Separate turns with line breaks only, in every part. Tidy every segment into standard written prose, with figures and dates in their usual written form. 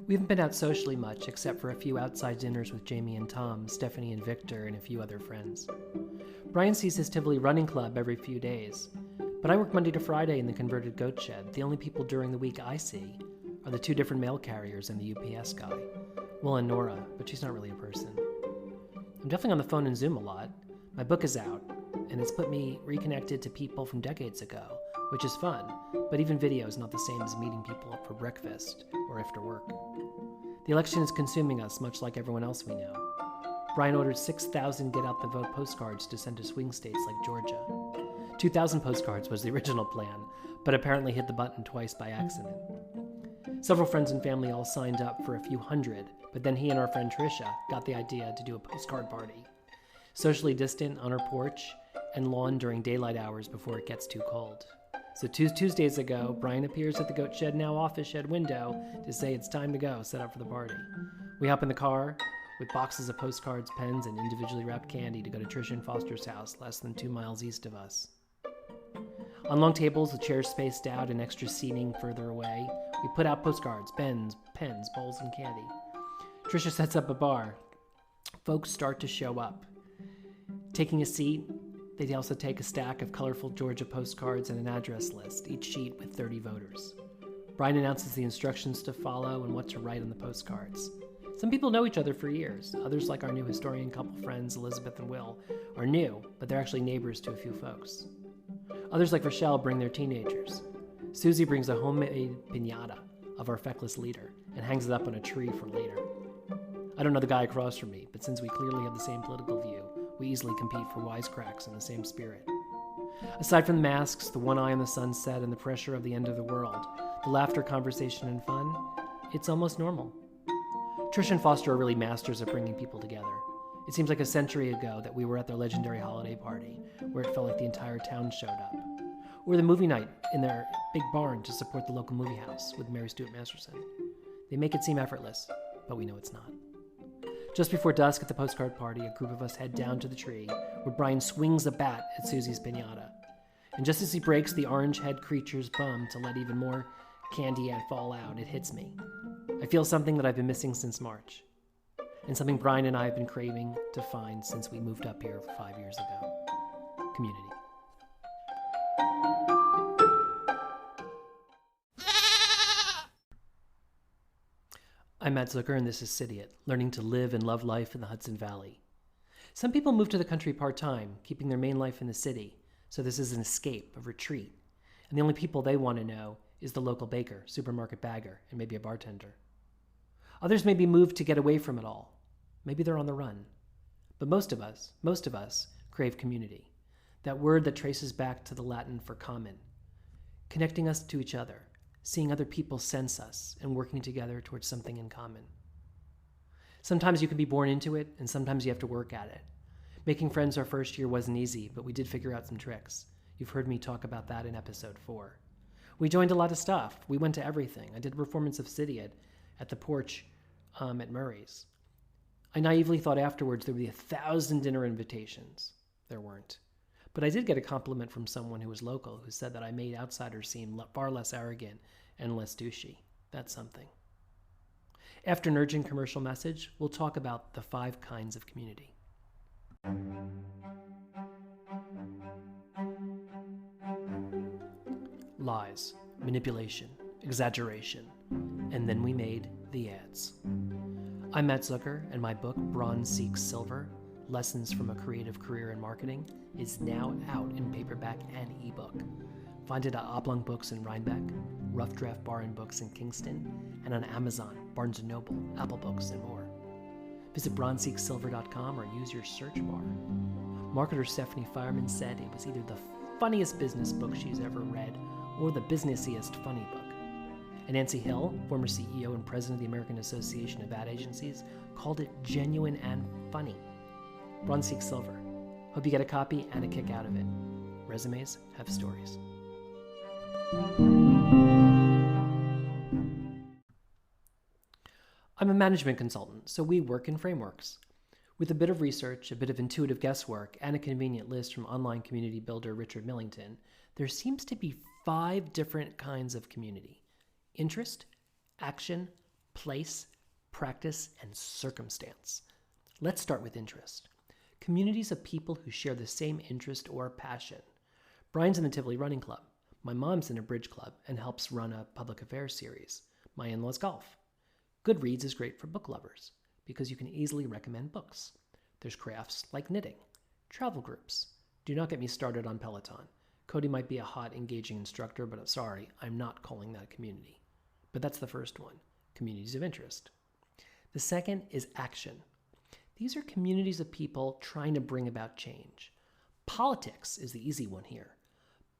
We haven't been out socially much, except for a few outside dinners with Jamie and Tom, Stephanie and Victor, and a few other friends. Brian sees his Tivoli running club every few days, but I work Monday to Friday in the converted goat shed. The only people during the week I see are the two different mail carriers and the UPS guy. Well, and Nora, but she's not really a person. I'm definitely on the phone and Zoom a lot. My book is out, and it's put me reconnected to people from decades ago, which is fun, but even video is not the same as meeting people up for breakfast or after work. The election is consuming us, much like everyone else we know. Brian ordered 6,000 get-out-the-vote postcards to send to swing states like Georgia. 2,000 postcards was the original plan, but apparently hit the button twice by accident. Several friends and family all signed up for a few hundred, but then he and our friend Tricia got the idea to do a postcard party. Socially distant on her porch and lawn during daylight hours before it gets too cold. So 2 Tuesdays ago, Brian appears at the goat shed now office shed window to say it's time to go, set up for the party. We hop in the car with boxes of postcards, pens, and individually wrapped candy to go to Tricia and Foster's house less than 2 miles east of us. On long tables with chairs spaced out and extra seating further away, we put out postcards, pens, bowls, and candy. Tricia sets up a bar. Folks start to show up. Taking a seat, they also take a stack of colorful Georgia postcards and an address list, each sheet with 30 voters. Brian announces the instructions to follow and what to write on the postcards. Some people know each other for years. Others, like our new historian couple friends, Elizabeth and Will, are new, but they're actually neighbors to a few folks. Others, like Rochelle, bring their teenagers. Susie brings a homemade piñata of our feckless leader and hangs it up on a tree for later. I don't know the guy across from me, but since we clearly have the same political view, we easily compete for wisecracks in the same spirit. Aside from the masks, the one eye on the sunset, and the pressure of the end of the world, the laughter, conversation, and fun, it's almost normal. Trish and Foster are really masters of bringing people together. It seems like a century ago that we were at their legendary holiday party, where it felt like the entire town showed up. Or the movie night in their big barn to support the local movie house with Mary Stuart Masterson. They make it seem effortless, but we know it's not. Just before dusk at the postcard party, a group of us head down to the tree, where Brian swings a bat at Susie's piñata. And just as he breaks the orange-head creature's bum to let even more candy fall out, it hits me. I feel something that I've been missing since March, and something Brian and I have been craving to find since we moved up here 5 years ago. Community. I'm Matt Zucker, and this is Cidiot, learning to live and love life in the Hudson Valley. Some people move to the country part-time, keeping their main life in the city, so this is an escape, a retreat, and the only people they want to know is the local baker, supermarket bagger, and maybe a bartender. Others maybe moved to get away from it all. Maybe they're on the run. But most of us crave community, that word that traces back to the Latin for common, connecting us to each other, seeing other people sense us, and working together towards something in common. Sometimes you can be born into it, and sometimes you have to work at it. Making friends our first year wasn't easy, but we did figure out some tricks. You've heard me talk about that in episode 4. We joined a lot of stuff. We went to everything. I did a performance of Cidiot at the porch at Murray's. I naively thought afterwards there would be 1,000 dinner invitations. There weren't. But I did get a compliment from someone who was local who said that I made outsiders seem far less arrogant and less douchey. That's something. After an urgent commercial message, we'll talk about the 5 kinds of community. Lies, manipulation, exaggeration, and then we made the ads. I'm Matt Zucker, and my book, Bronze Seeks Silver, Lessons from a Creative Career in Marketing, is now out in paperback and ebook. Find it at Oblong Books in Rhinebeck, Rough Draft Bar and Books in Kingston, and on Amazon, Barnes & Noble, Apple Books, and more. Visit bronzeseeksilver.com or use your search bar. Marketer Stephanie Fireman said it was either the funniest business book she's ever read or the businessiest funny book. And Nancy Hill, former CEO and president of the American Association of Ad Agencies, called it genuine and funny. Bronze Seeks Silver. Hope you get a copy and a kick out of it. Resumes have stories. I'm a management consultant, so we work in frameworks. With a bit of research, a bit of intuitive guesswork, and a convenient list from online community builder Richard Millington, there seems to be 5 different kinds of community: interest, action, place, practice, and circumstance. Let's start with interest. Communities of people who share the same interest or passion. Brian's in the Tivoli Running Club. My mom's in a bridge club and helps run a public affairs series. My in-laws golf. Goodreads is great for book lovers because you can easily recommend books. There's crafts like knitting. Travel groups. Do not get me started on Peloton. Cody might be a hot, engaging instructor, but I'm sorry, I'm not calling that a community. But that's the first one, communities of interest. The second is action. These are communities of people trying to bring about change. Politics is the easy one here.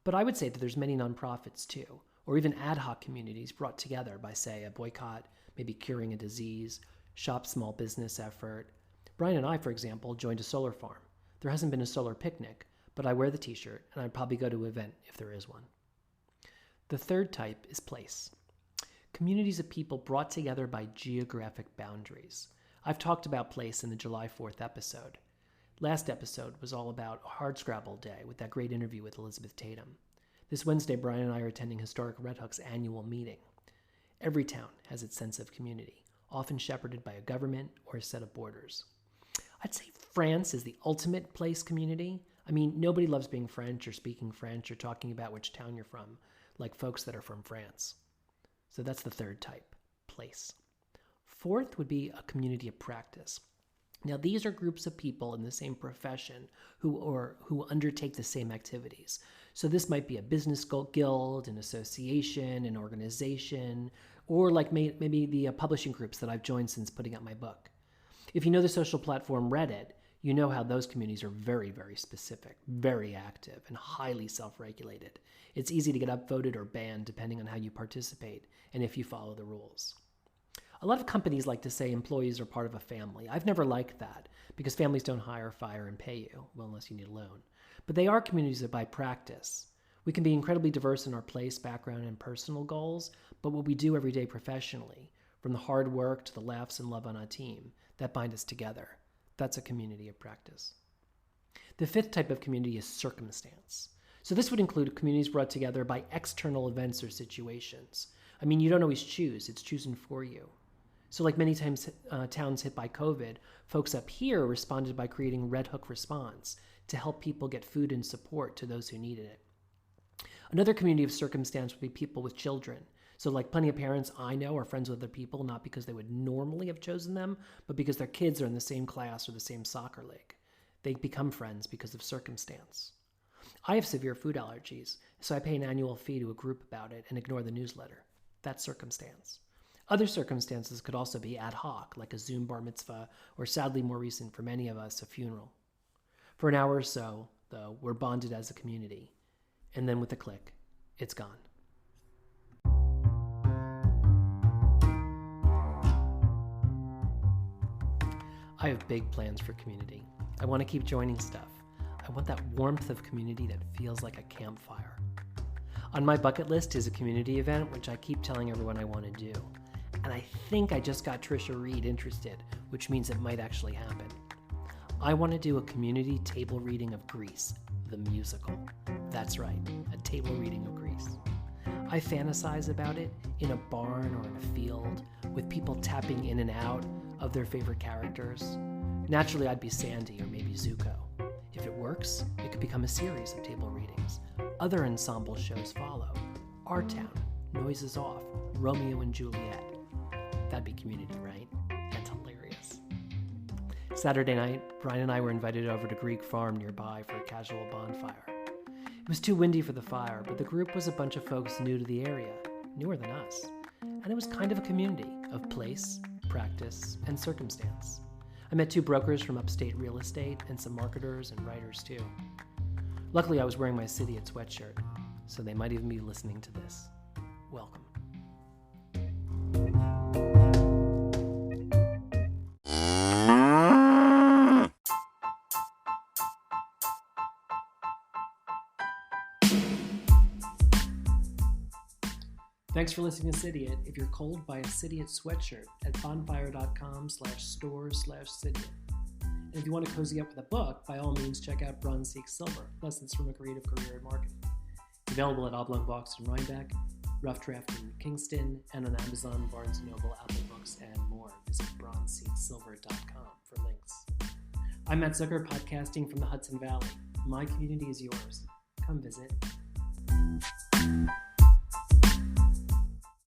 But I would say that there's many nonprofits too, or even ad hoc communities brought together by, say, a boycott, maybe curing a disease, shop small business effort. Brian and I, for example, joined a solar farm. There hasn't been a solar picnic, but I wear the t-shirt and I'd probably go to an event if there is one. The third type is place. Communities of people brought together by geographic boundaries. I've talked about place in the July 4th episode. Last episode was all about Hardscrabble Day with that great interview with Elizabeth Tatum. This Wednesday, Brian and I are attending Historic Red Hook's annual meeting. Every town has its sense of community, often shepherded by a government or a set of borders. I'd say France is the ultimate place community. I mean, nobody loves being French or speaking French or talking about which town you're from, like folks that are from France. So that's the third type, place. Fourth would be a community of practice. Now, these are groups of people in the same profession who undertake the same activities. So this might be a business guild, an association, an organization, or like maybe the publishing groups that I've joined since putting out my book. If you know the social platform Reddit, you know how those communities are very, very specific, very active, and highly self-regulated. It's easy to get upvoted or banned depending on how you participate and if you follow the rules. A lot of companies like to say employees are part of a family. I've never liked that because families don't hire, fire, and pay you, well, unless you need a loan. But they are communities that by practice. We can be incredibly diverse in our place, background, and personal goals, but what we do every day professionally, from the hard work to the laughs and love on a team, that bind us together. That's a community of practice. The fifth type of community is circumstance. So this would include communities brought together by external events or situations. I mean, you don't always choose, it's chosen for you. So like many times towns hit by COVID, folks up here responded by creating Red Hook Response to help people get food and support to those who needed it. Another community of circumstance would be people with children. So like plenty of parents I know are friends with other people, not because they would normally have chosen them, but because their kids are in the same class or the same soccer league. They become friends because of circumstance. I have severe food allergies, so I pay an annual fee to a group about it and ignore the newsletter. That's circumstance. Other circumstances could also be ad hoc, like a Zoom bar mitzvah, or sadly more recent for many of us, a funeral. For an hour or so, though, we're bonded as a community. And then with a click, it's gone. I have big plans for community. I want to keep joining stuff. I want that warmth of community that feels like a campfire. On my bucket list is a community event, which I keep telling everyone I want to do. And I think I just got Trisha Reed interested, which means it might actually happen. I want to do a community table reading of Grease, the musical. That's right, a table reading of Grease. I fantasize about it in a barn or in a field, with people tapping in and out of their favorite characters. Naturally, I'd be Sandy or maybe Zuko. If it works, it could become a series of table readings. Other ensemble shows follow. Our Town, Noises Off, Romeo and Juliet. That'd be community, right? That's hilarious. Saturday night, Brian and I were invited over to Greek Farm nearby for a casual bonfire. It was too windy for the fire, but the group was a bunch of folks new to the area, newer than us. And it was kind of a community of place, practice, and circumstance. I met 2 brokers from upstate real estate and some marketers and writers too. Luckily, I was wearing my Cidiot sweatshirt, so they might even be listening to this. Welcome. Thanks for listening to Cidiot. If you're cold, buy a Cidiot sweatshirt at bonfire.com/store/Cidiot. And if you want to cozy up with a book, by all means check out Bronze Seeks Silver, Lessons from a Creative Career in Marketing. It's available at Oblong Box and Rhinebeck. Rough Draft in Kingston, and on Amazon, Barnes & Noble, Apple Books, and more. Visit bronzeseatsilver.com for links. I'm Matt Zucker, podcasting from the Hudson Valley. My community is yours. Come visit.